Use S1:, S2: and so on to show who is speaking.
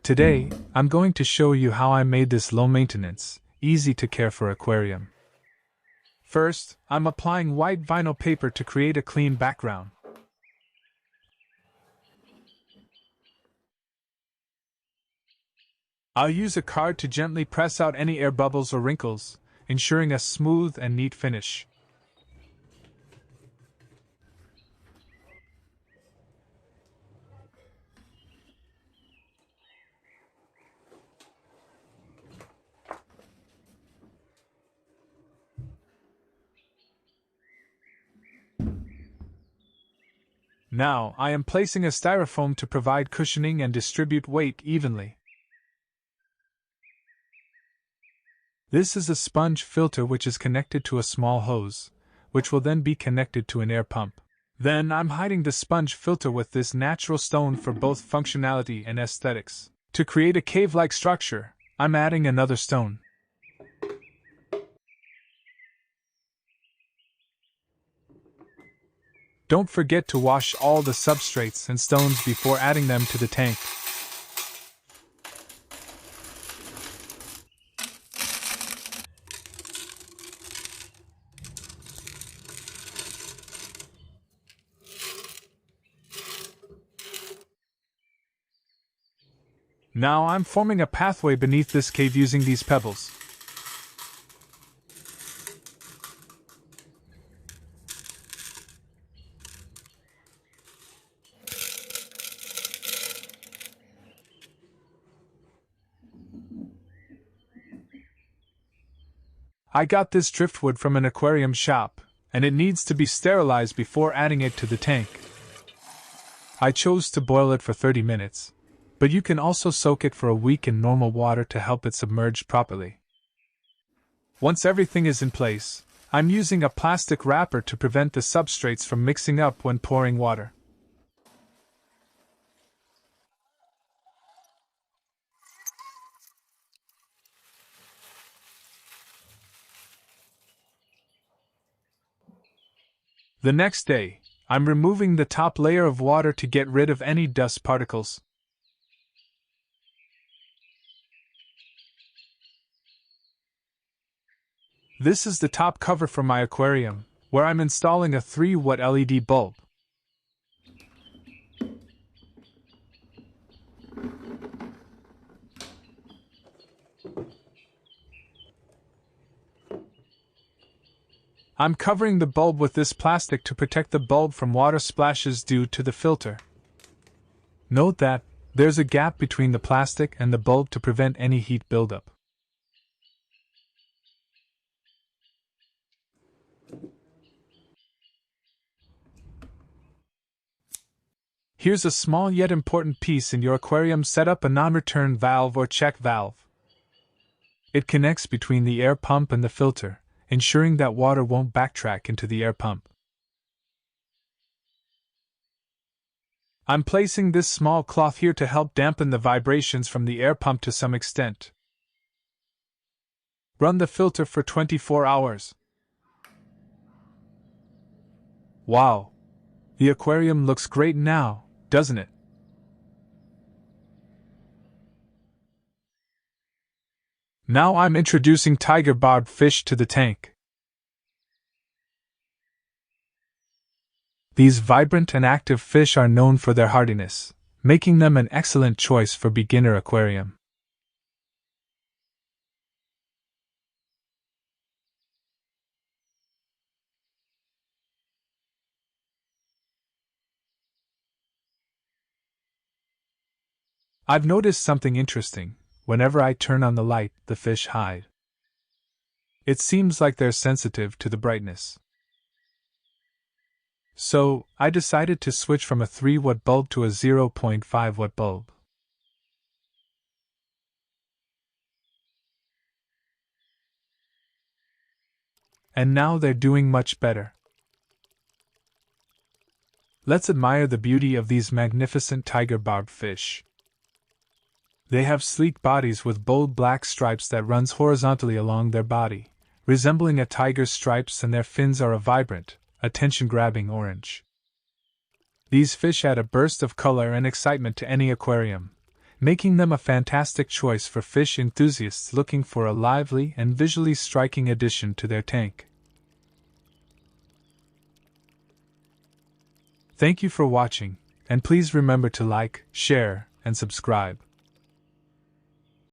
S1: Today, I'm going to show you how I made this low-maintenance, easy-to-care-for aquarium. First, I'm applying white vinyl paper to create a clean background. I'll use a card to gently press out any air bubbles or wrinkles, ensuring a smooth and neat finish. Now, I am placing a styrofoam to provide cushioning and distribute weight evenly. This is a sponge filter which is connected to a small hose, which will then be connected to an air pump. Then I'm hiding the sponge filter with this natural stone for both functionality and aesthetics. To create a cave-like structure, I'm adding another stone. Don't forget to wash all the substrates and stones before adding them to the tank. Now I'm forming a pathway beneath this cave using these pebbles. I got this driftwood from an aquarium shop, and it needs to be sterilized before adding it to the tank. I chose to boil it for 30 minutes, but you can also soak it for a week in normal water to help it submerge properly. Once everything is in place, I'm using a plastic wrapper to prevent the substrates from mixing up when pouring water. The next day, I'm removing the top layer of water to get rid of any dust particles. This is the top cover for my aquarium, where I'm installing a 3-watt LED bulb. I'm covering the bulb with this plastic to protect the bulb from water splashes due to the filter. Note that there's a gap between the plastic and the bulb to prevent any heat buildup. Here's a small yet important piece in your aquarium: set up a non-return valve or check valve. It connects between the air pump and the filter, ensuring that water won't backtrack into the air pump. I'm placing this small cloth here to help dampen the vibrations from the air pump to some extent. Run the filter for 24 hours. Wow! The aquarium looks great now, doesn't it? Now I'm introducing tigerbarb fish to the tank. These vibrant and active fish are known for their hardiness, making them an excellent choice for beginner aquarium. I've noticed something interesting. Whenever I turn on the light, the fish hide. It seems like they're sensitive to the brightness. So, I decided to switch from a 3-watt bulb to a 0.5-watt bulb. And now they're doing much better. Let's admire the beauty of these magnificent tigerbarb fish. They have sleek bodies with bold black stripes that runs horizontally along their body, resembling a tiger's stripes, and their fins are a vibrant, attention-grabbing orange. These fish add a burst of color and excitement to any aquarium, making them a fantastic choice for fish enthusiasts looking for a lively and visually striking addition to their tank. Thank you for watching, and please remember to like, share, and subscribe.